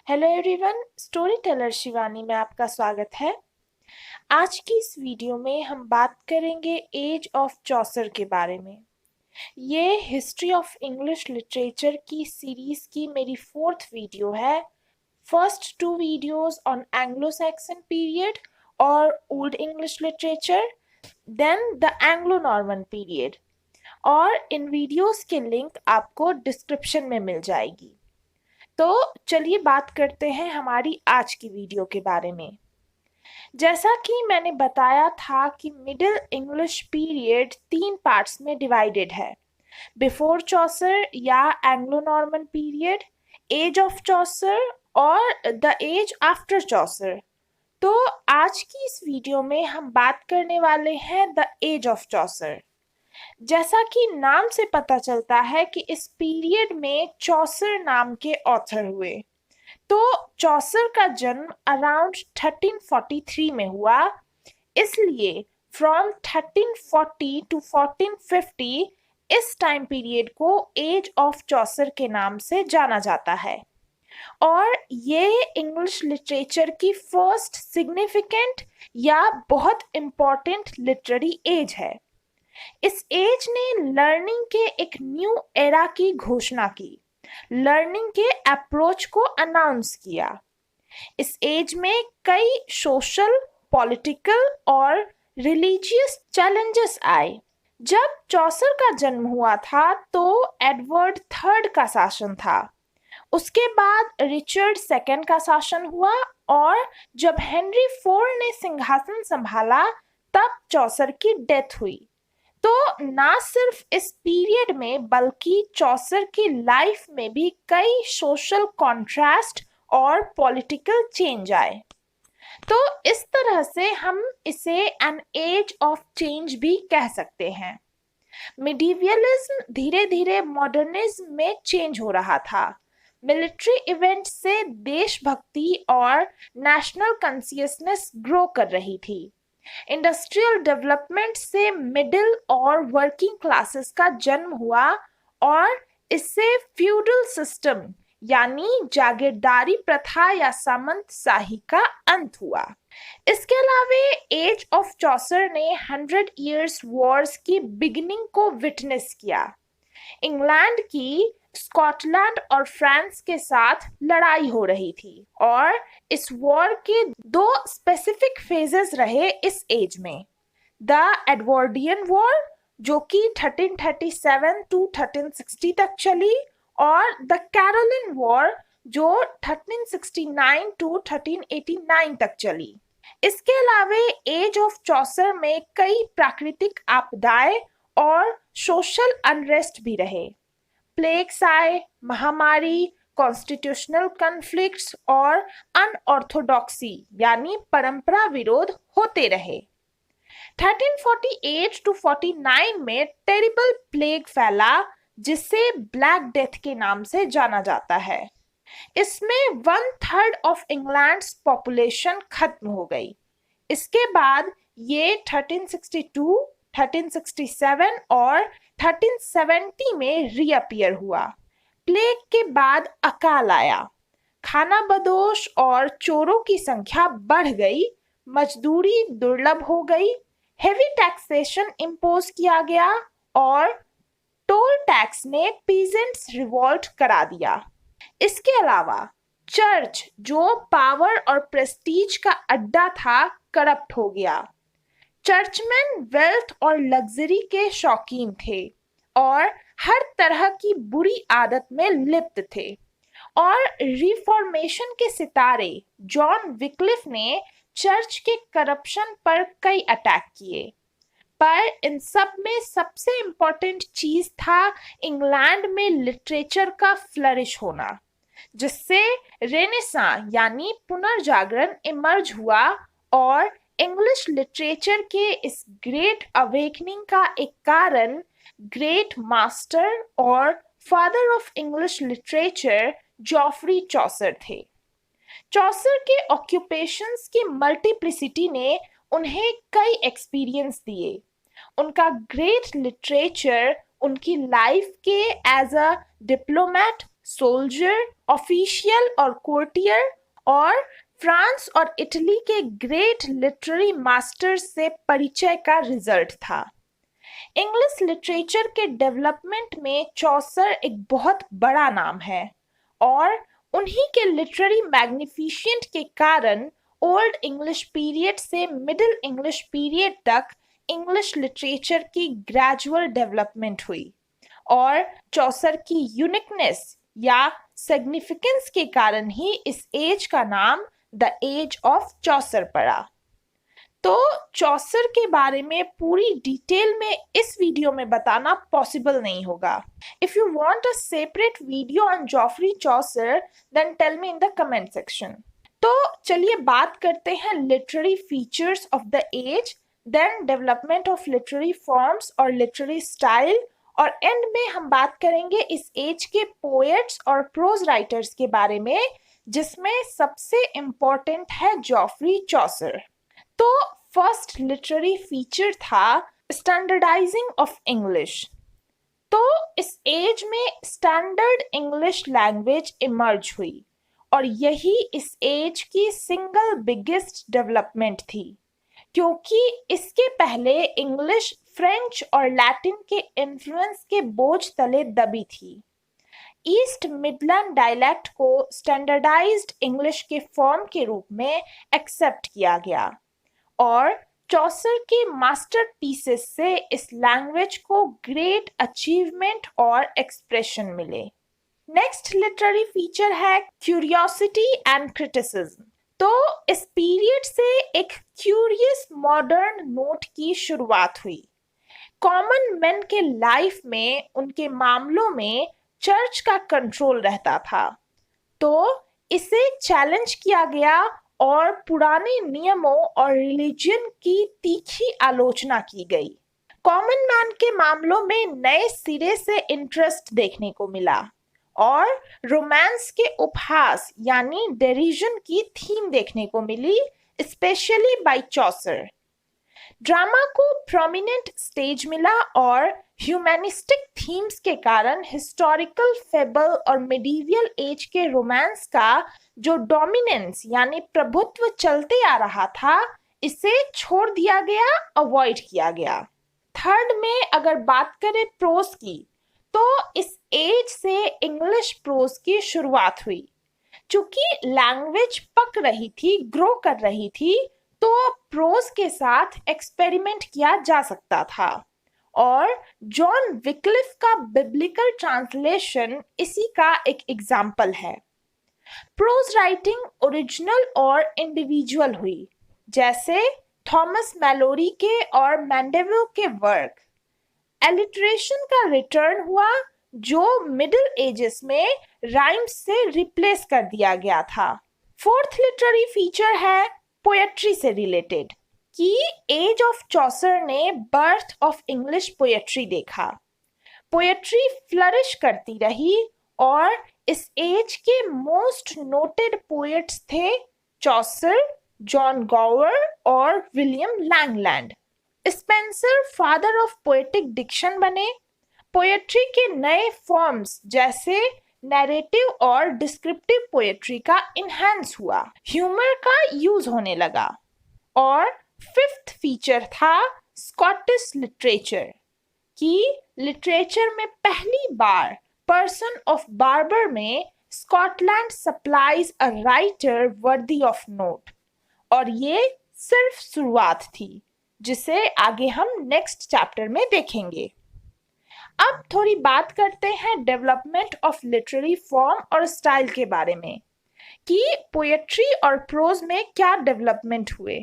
Hello everyone, story teller Shivani में आपका स्वागत है। आज की इस वीडियो में हम बात करेंगे एज ऑफ चौसर के बारे में। ये हिस्ट्री ऑफ इंग्लिश लिटरेचर की सीरीज की मेरी 4th वीडियो है। First 2 videos on Anglo Saxon period और old English literature, then the Anglo Norman period, और इन वीडियोस के लिंक आपको डिस्क्रिप्शन में मिल जाएगी। तो चलिए बात करते हैं हमारी आज की वीडियो के बारे में। जैसा कि मैंने बताया था कि मिडिल इंग्लिश पीरियड 3 पार्ट्स में डिवाइडेड है: बिफोर चौसर या Anglo Norman period, age of Chaucer और द एज आफ्टर चौसर। तो आज की इस वीडियो में हम बात करने वाले हैं द एज ऑफ चौसर। जैसा कि नाम से पता चलता है कि इस पीरियड में चौसर नाम के ऑथर हुए। तो चौसर का जन्म अराउंड 1343 में हुआ, इसलिए फ्रॉम 1340 टू 1450 इस टाइम पीरियड को एज ऑफ चौसर के नाम से जाना जाता है। और ये इंग्लिश लिटरेचर की फर्स्ट सिग्निफिकेंट या बहुत इम्पोर्टेंट लिटरेरी एज है। इस एज ने लर्निंग के एक न्यू एरा की घोषणा की, लर्निंग के अप्रोच को अनाउंस किया। इस एज में कई सोशल, पॉलिटिकल और रिलीजियस चैलेंजेस आए। जब चौसर का जन्म हुआ था तो एडवर्ड थर्ड का शासन था, उसके बाद रिचर्ड सेकंड का शासन हुआ, और जब हेनरी फोर्थ ने सिंहासन संभाला तब चौसर की डेथ हुई। तो ना सिर्फ इस पीरियड में बल्कि चौसर की लाइफ में भी कई सोशल कॉन्ट्रास्ट और पॉलिटिकल चेंज आए। तो इस तरह से हम इसे एन एज ऑफ चेंज भी कह सकते हैं। मिडिवियलिज्म धीरे धीरे मॉडर्निज्म में चेंज हो रहा था। मिलिट्री इवेंट से देशभक्ति और नेशनल कॉन्शियसनेस ग्रो कर रही थी। इंडस्ट्रियल डेवलपमेंट से मिडिल और वर्किंग क्लासेस का जन्म हुआ और इससे फ्यूडल सिस्टम यानी जागीरदारी प्रथा या सामंतशाही का अंत हुआ। इसके अलावे एज ऑफ चौसर ने 100 इयर्स वॉर्स की बिगिनिंग को विटनेस किया। इंग्लैंड की स्कॉटलैंड और फ्रांस के साथ लड़ाई हो रही थी, और इस वॉर के 2 स्पेसिफिक फेजेस रहे इस एज में: द एडवर्डियन वॉर, जो कि 1337 टू 1360 तक चली, और द कैरोलिन वॉर, जो 1369 टू 1389 तक चली। इसके अलावे एज ऑफ चौसर में कई प्राकृतिक आपदाएं और सोशल अनरेस्ट भी रहे। प्लेग्स आए, महामारी, कॉन्स्टिट्यूशनल कॉन्फ्लिक्ट्स और अनऑर्थोडॉक्सी यानी परंपरा विरोध होते रहे। 1348 टू 49 में टेरिबल प्लेग फैला, जिसे ब्लैक डेथ के नाम से जाना जाता है। इसमें 1/3 ऑफ इंग्लैंड्स पॉपुलेशन खत्म हो गई। इसके बाद ये 1362, 1367 और 1370 में रीअपियर हुआ। प्लेग के बाद अकाल आया, खानाबदोश और चोरों की संख्या बढ़ गई, मजदूरी दुर्लभ हो गई, हेवी टैक्सेशन इम्पोज किया गया और टोल टैक्स ने पीजेंट्स रिवॉल्ट करा दिया। इसके अलावा चर्च, जो पावर और प्रेस्टीज का अड्डा था, करप्ट हो गया। चर्चमैन वेल्थ और लग्जरी के शौकीन थे और हर तरह की बुरी आदत में लिप्त थे, और रिफॉर्मेशन के सितारे जॉन विक्लिफ ने चर्च के करप्शन पर कई अटैक किए। पर इन सब में सबसे इम्पोर्टेंट चीज था इंग्लैंड में लिटरेचर का फ्लरिश होना, जिससे रेनेसां यानी पुनर्जागरण इमर्ज हुआ, और इंग्लिश लिटरेचर के इस ग्रेट अवेकनिंग का एक कारण ग्रेट मास्टर और father of English literature Geoffrey Chaucer थे। चौसर के ऑक्यूपेशंस की मल्टीप्लिसिटी ने उन्हें कई एक्सपीरियंस दिए। उनका ग्रेट लिटरेचर उनकी लाइफ के as a diplomat, soldier, official और कोर्टियर, और फ्रांस और इटली के ग्रेट लिटरेरी मास्टर्स से परिचय का रिजल्ट था। इंग्लिश लिटरेचर के डेवलपमेंट में चौसर एक बहुत बड़ा नाम है और उन्हीं के लिटरेरी मैग्निफिसेंट के कारण ओल्ड इंग्लिश पीरियड से मिडिल इंग्लिश पीरियड तक इंग्लिश लिटरेचर की ग्रेजुअल डेवलपमेंट हुई और चौसर की यूनिकनेस या सिग्निफिकेंस के कारण ही इस एज का नाम द एज ऑफ चौसर पड़ा। तो चौसर के बारे में पूरी डिटेल में इस वीडियो में बताना पॉसिबल नहीं होगा। If you want a separate video on Geoffrey Chaucer then tell me in the comment section. तो चलिए बात करते हैं literary features of the age, then development of literary forms और लिटरेरी स्टाइल, और एंड में हम बात करेंगे इस एज के पोएट्स और प्रोज राइटर्स के बारे में, जिसमें सबसे इम्पोर्टेंट है जॉफरी चौसर। तो फर्स्ट लिटरेरी फीचर था स्टैंडर्डाइजिंग ऑफ इंग्लिश। तो इस एज में स्टैंडर्ड इंग्लिश लैंग्वेज इमर्ज हुई और यही इस एज की सिंगल बिगेस्ट डेवलपमेंट थी, क्योंकि इसके पहले इंग्लिश फ्रेंच और लैटिन के इन्फ्लुएंस के बोझ तले दबी थी। ईस्ट मिडलैंड डायलेक्ट को स्टैंडर्डाइज्ड इंग्लिश के फॉर्म के रूप में एक्सेप्ट किया गया और चौसर के मास्टरपीसेस से इस लैंग्वेज को ग्रेट अचीवमेंट और एक्सप्रेशन मिले। नेक्स्ट लिटरेरी फीचर है क्यूरियोसिटी एंड क्रिटिसिज्म। तो इस पीरियड से एक क्यूरियस मॉडर्न नोट की शुरुआत हुई। कॉमन मैन के लाइफ में उनके मामलों में चर्च का कंट्रोल रहता था, तो इसे चैलेंज किया गया और पुराने नियमों और रिलीजन की तीखी आलोचना की गई। कॉमन मैन के मामलों में नए सिरे से इंटरेस्ट देखने को मिला और रोमांस के उपहास यानी डेरिजन की थीम देखने को मिली, स्पेशली बाय चौसर। ड्रामा को प्रोमिनेंट स्टेज मिला और ह्यूमैनिस्टिक थीम्स के कारण हिस्टोरिकल फेबल और मिडीवियल एज के रोमांस का जो डोमिनेंस यानी प्रभुत्व चलते आ रहा था, इसे छोड़ दिया गया, अवॉइड किया गया। थर्ड में अगर बात करें प्रोज की, तो इस एज से इंग्लिश प्रोज की शुरुआत हुई। चूंकि लैंग्वेज पक रही थी, ग्रो कर रही थी, तो प्रोज के साथ एक्सपेरिमेंट किया जा सकता था और जॉन विक्लिफ का बिब्लिकल ट्रांसलेशन इसी का एक एग्जाम्पल है। प्रोज राइटिंग ओरिजिनल और इंडिविजुअल हुई, जैसे थॉमस मैलोरी के और मैंडेविल के वर्क। एलिटरेशन का रिटर्न हुआ, जो मिडिल एजेस में राइम्स से रिप्लेस कर दिया गया था। फोर्थ लिटरेरी फीचर है पोएट्री से रिलेटेड कि एज ऑफ चौसर ने बर्थ ऑफ इंग्लिश पोएट्री देखा। पोएट्री फ्लरिश करती रही और इस एज के मोस्ट नोटेड पोएट्स थे चौसर, जॉन गॉवर और William Langland. Spenser father of poetic diction बने। पोएट्री के नए फॉर्म्स जैसे नैरेटिव और डिस्क्रिप्टिव पोएट्री का इनहैंस हुआ, ह्यूमर का यूज होने लगा। और फिफ्थ फीचर था स्कॉटिश लिटरेचर कि लिटरेचर में पहली बार पर्सन ऑफ बार्बर में Scotland supplies a writer worthy of note, और ये सिर्फ शुरुआत थी, जिसे आगे हम नेक्स्ट चैप्टर में देखेंगे। अब थोड़ी बात करते हैं डेवलपमेंट ऑफ लिटरेरी फॉर्म और स्टाइल के बारे में कि पोएट्री और प्रोज में क्या डेवलपमेंट हुए।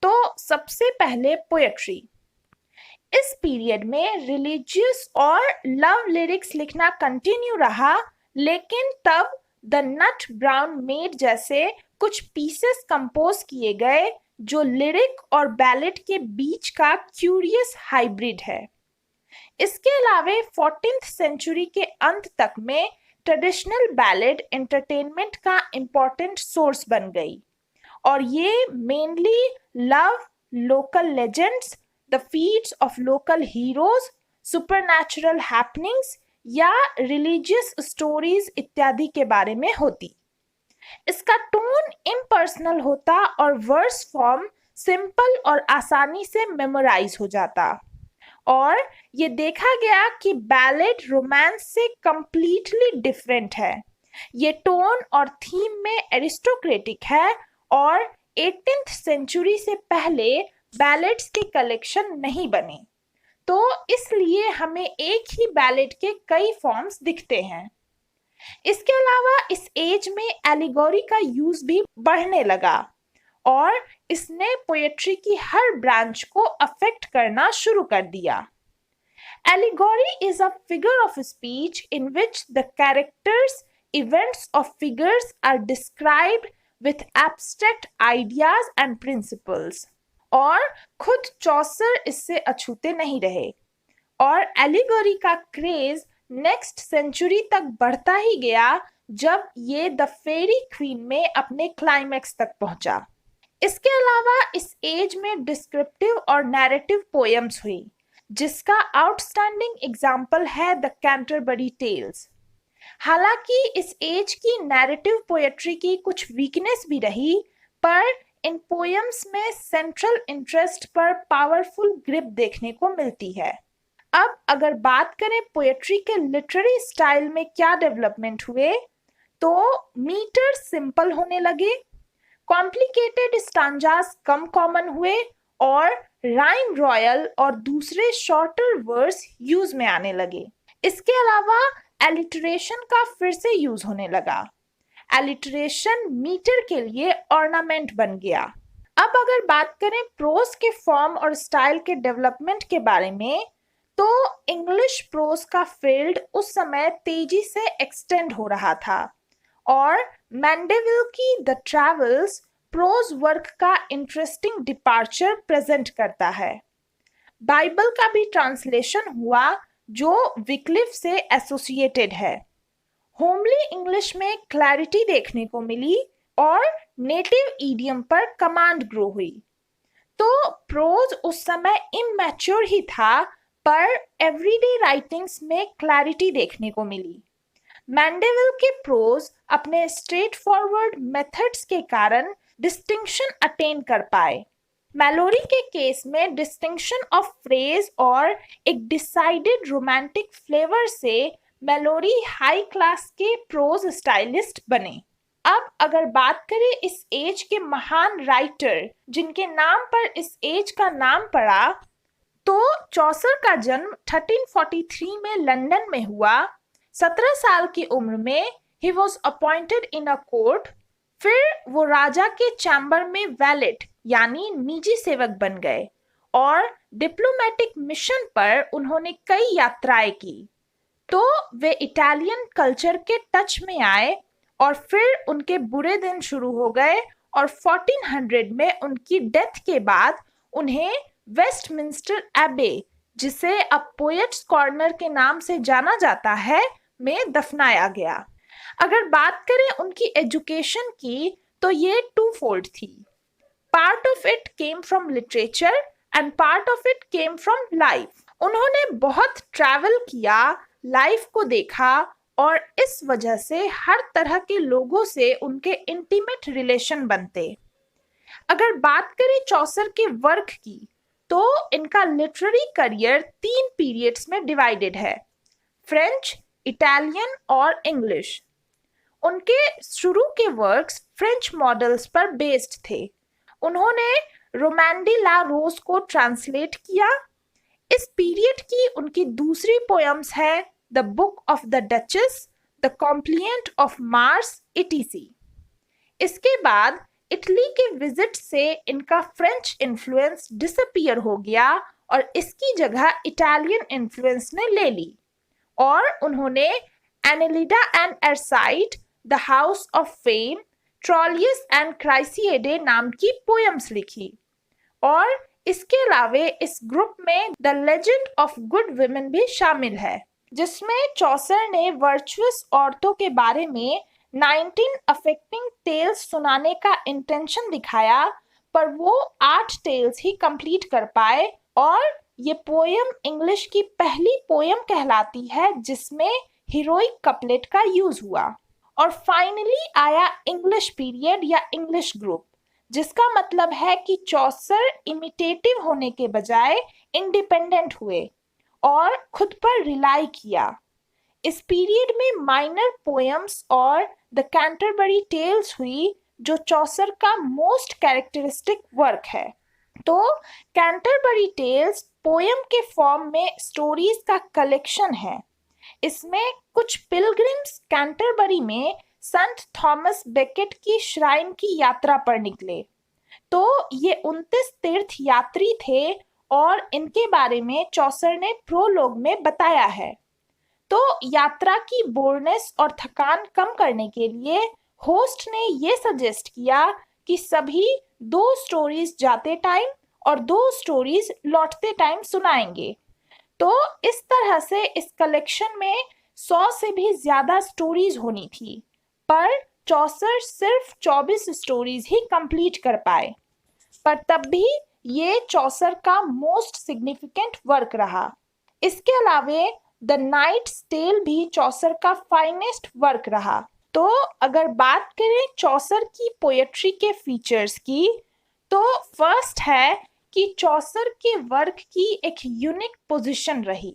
तो सबसे पहले पोएट्री। इस पीरियड में रिलीजियस और लव लिरिक्स लिखना कंटिन्यू रहा, लेकिन तब द नट ब्राउन मेड जैसे कुछ पीसेस कंपोज किए गए जो लिरिक और बैलेड के बीच का क्यूरियस हाइब्रिड है। इसके अलावे 14th सेंचुरी के अंत तक में ट्रेडिशनल बैलेड एंटरटेनमेंट का इम्पोर्टेंट सोर्स बन गई और ये mainly love, local legends, the feats of local heroes, supernatural happenings, या रिलीजियस स्टोरीज इत्यादि के बारे में होती। इसका टोन इम्पर्सनल होता और वर्स फॉर्म सिंपल और आसानी से मेमोराइज हो जाता। और ये देखा गया कि बैलेड रोमांस से कंप्लीटली डिफरेंट है। ये टोन और थीम में एरिस्टोक्रेटिक है और 18th सेंचुरी से पहले बैलेड्स के कलेक्शन नहीं बने, तो इसलिए हमें एक ही बैलेड के कई फॉर्म्स दिखते हैं। इसके अलावा इस एज में एलिगोरी का यूज भी बढ़ने लगा और इसने पोएट्री की हर ब्रांच को अफेक्ट करना शुरू कर दिया। Allegory is a figure of speech in which the characters, events of figures are described with abstract ideas and principles. और खुद चौसर इससे अछूते नहीं रहे और एलिगोरी का क्रेज नेक्स्ट सेंचुरी तक बढ़ता ही गया जब ये द फेरी क्वीन में अपने क्लाइमैक्स तक पहुंचा। इसके अलावा इस एज में डिस्क्रिप्टिव और नैरेटिव पोएम्स हुई, जिसका आउटस्टैंडिंग एग्जाम्पल है द कैंटरबरी टेल्स। हालांकि इस एज की नैरेटिव पोएट्री की कुछ वीकनेस भी रही, पर इन पोएम्स में सेंट्रल इंटरेस्ट पर पावरफुल ग्रिप देखने को मिलती है। अब अगर बात करें पोएट्री के लिटरेरी स्टाइल में क्या डेवलपमेंट हुए, तो मीटर सिंपल होने लगे, कॉम्प्लिकेटेड स्टांजास कम कॉमन हुए और राइम रॉयल और दूसरे शॉर्टर वर्स यूज में आने लगे। इसके अलावा एलिटरेशन का फिर से यूज होने लगा। एलिटरेशन मीटर के लिए ऑर्नामेंट बन गया। अब अगर बात करें प्रोज के फॉर्म और स्टाइल के डेवलपमेंट के बारे में, तो इंग्लिश प्रोज का फील्ड उस समय तेजी से एक्सटेंड हो रहा था और मैंडेविल की द ट्रैवल्स प्रोज वर्क का इंटरेस्टिंग डिपार्चर प्रेजेंट करता है। बाइबल का भी ट्रांसलेशन हुआ जो विक्लिफ से एसोसिएटेड है। होमली इंग्लिश में क्लैरिटी देखने को मिली और नेटिव ईडियम पर कमांड ग्रो हुई। तो प्रोज उस समय इमैच्योर ही था, पर एवरीडे राइटिंग्स में क्लैरिटी देखने को मिली। मैंडेविल के प्रोज अपने स्ट्रेट फॉरवर्ड मेथड्स के कारण डिस्टिंक्शन अटेन कर पाए। मैलोरी के केस में डिस्टिंक्शन ऑफ फ्रेज और एक डिसाइडेड रोमांटिक फ्लेवर से मैलोरी हाई क्लास के प्रोज स्टाइलिस्ट बने। अब अगर बात करें इस एज के महान राइटर जिनके नाम पर इस एज का नाम पड़ा, तो चौसर का जन्म 1343 में लंदन में हुआ। 17 साल की उम्र में he was appointed in a court. फिर वो राजा के चैम्बर में वैलेट यानी निजी सेवक बन गए और डिप्लोमेटिक मिशन पर उन्होंने कई यात्राएं की। तो वे इटालियन कल्चर के टच में आए और फिर उनके बुरे दिन शुरू हो गए और 1400 में उनकी डेथ के बाद उन्हें वेस्टमिंस्टर एबे, जिसे अब पोएट्स कॉर्नर के नाम से जाना जाता है, में दफनाया गया। अगर बात करें उनकी एजुकेशन की, तो ये टू फोल्ड थी। Part of it came from literature and part of it came from life. उन्होंने बहुत ट्रैवल किया, लाइफ को देखा और इस वजह से हर तरह के लोगों से उनके इंटीमेट रिलेशन बनते। अगर बात करें चौसर के वर्क की, तो इनका लिटरेरी करियर 3 पीरियड्स में डिवाइडेड है, फ्रेंच, इटालियन और इंग्लिश। उनके शुरू के वर्क्स फ्रेंच मॉडल्स पर बेस्ड थे। उन्होंने रोमांडी ला रोज को ट्रांसलेट किया। इस पीरियड की उनकी दूसरी पोएम्स है the book of the duchess, the कॉम्प्लिएंट of Mars etc.. इसके बाद इटली के विजिट से इनका फ्रेंच इन्फ्लुएंस डिसअपीयर हो गया और इसकी जगह इटालियन इन्फ्लुएंस ने ले ली और उन्होंने Anelida and Arcite, the House of Fame, Troilus and Criseyde नाम की पोएम्स लिखी। और इसके अलावे इस ग्रुप में the legend of good women भी शामिल है, जिसमें चौसर ने वर्चुअस औरतों के बारे में 19 अफेक्टिंग टेल्स सुनाने का इंटेंशन दिखाया, पर वो 8 टेल्स ही कंप्लीट कर पाए और ये पोयम इंग्लिश की पहली पोयम कहलाती है जिसमें हीरोइक कपलेट का यूज हुआ। और फाइनली आया इंग्लिश पीरियड या इंग्लिश ग्रुप, जिसका मतलब है कि चौसर इमिटेटिव होने के बजाय इंडिपेंडेंट हुए और खुद पर रिलाई किया। इस पीरियड में माइनर पोएम्स और द कैंटरबरी टेल्स हुई, जो चौसर का मोस्ट कैरेक्टरिस्टिक वर्क है। तो कैंटरबरी टेल्स पोएम के फॉर्म में स्टोरीज का कलेक्शन है। इसमें कुछ पिलग्रिम्स कैंटरबरी में संत थॉमस बेकेट की श्राइन की यात्रा पर निकले। तो ये 29 तीर्थ यात्री थे और इनके बारे में चौसर ने प्रोलोग में बताया है। तो यात्रा की बोरनेस और थकान कम करने के लिए होस्ट ने ये सजेस्ट किया कि सभी 2 स्टोरीज जाते टाइम और 2 स्टोरीज लौटते टाइम सुनाएंगे। तो इस तरह से इस कलेक्शन में 100 से भी ज्यादा स्टोरीज होनी थी, पर चौसर सिर्फ 24 स्टोरीज ही कंप्लीट कर पाए। पर तब भी ये चौसर का मोस्ट सिग्निफिकेंट वर्क रहा। इसके अलावे द नाइट्स टेल भी चौसर का फाइनेस्ट वर्क रहा। तो अगर बात करें चौसर की पोएट्री के फीचर्स की, तो फर्स्ट है कि चौसर के वर्क की एक यूनिक पोजीशन रही,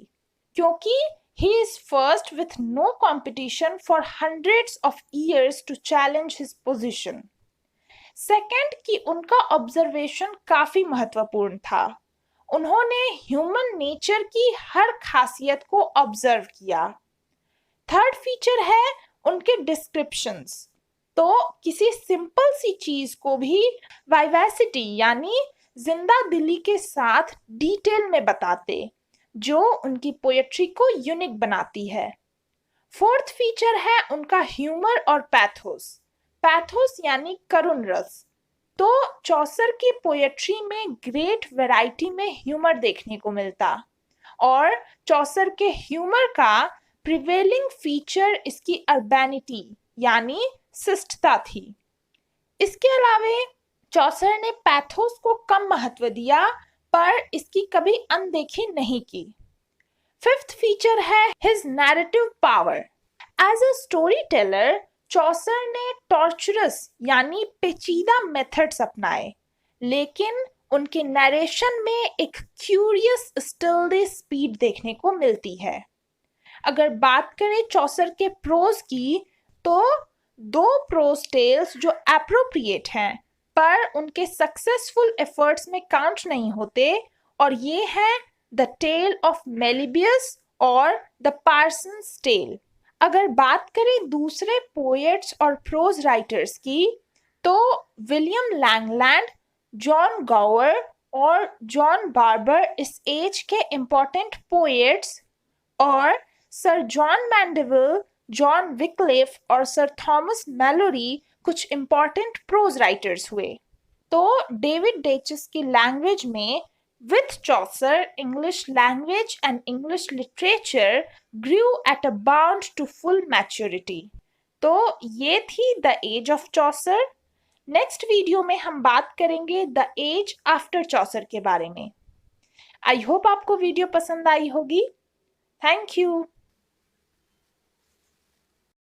क्योंकि he is first with no competition for hundreds of years to challenge his position. Second कि उनका ऑब्जर्वेशन काफी महत्वपूर्ण था। उन्होंने ह्यूमन नेचर की हर खासियत को ऑब्जर्व किया। थर्ड फीचर है उनके डिस्क्रिप्शंस। तो किसी सिंपल सी चीज को भी वाइवेसिटी यानी जिंदा दिली के साथ डिटेल में बताते, जो उनकी पोएट्री को यूनिक बनाती है। फोर्थ फीचर है उनका ह्यूमर और पैथोस। पैथोस यानी करुण रस। तो चौसर की पोएट्री में ग्रेट वैरायटी में ह्यूमर देखने को मिलता, और चौसर के ह्यूमर का प्रिवेलिंग फीचर इसकी अर्बैनिटी यानी शिष्टता थी। इसके अलावे चौसर ने पैथोस को कम महत्व दिया, पर इसकी कभी अनदेखी नहीं की। फिफ्थ फीचर है his narrative power. As a story teller Chaucer ने टॉर्चरस यानी पेचीदा मेथड्स अपनाए, लेकिन उनके नरेशन में एक क्यूरियस स्टिल्डी स्पीड देखने को मिलती है। अगर बात करें चौसर के प्रोज की, तो 2 प्रोज टेल्स जो एप्रोप्रिएट हैं पर उनके सक्सेसफुल एफर्ट्स में काउंट नहीं होते, और ये है द टेल ऑफ मेलिबियस और द पार्सन्स टेल। अगर बात करें दूसरे पोएट्स और प्रोज राइटर्स की, तो विलियम लैंगलैंड, जॉन गॉवर और जॉन बार्बर इस एज के इम्पोर्टेंट पोएट्स, और सर जॉन मैंडेविल, जॉन विक्लिफ और सर थॉमस मैलोरी कुछ इम्पोर्टेंट प्रोज राइटर्स हुए। तो डेविड डेचस की लैंग्वेज में with Chaucer, English language and English literature grew at a bound to full maturity. तो ये थी The Age of Chaucer. Next video में हम बात करेंगे The Age After Chaucer के बारे में। आई होप आपको वीडियो पसंद आई होगी। Thank you.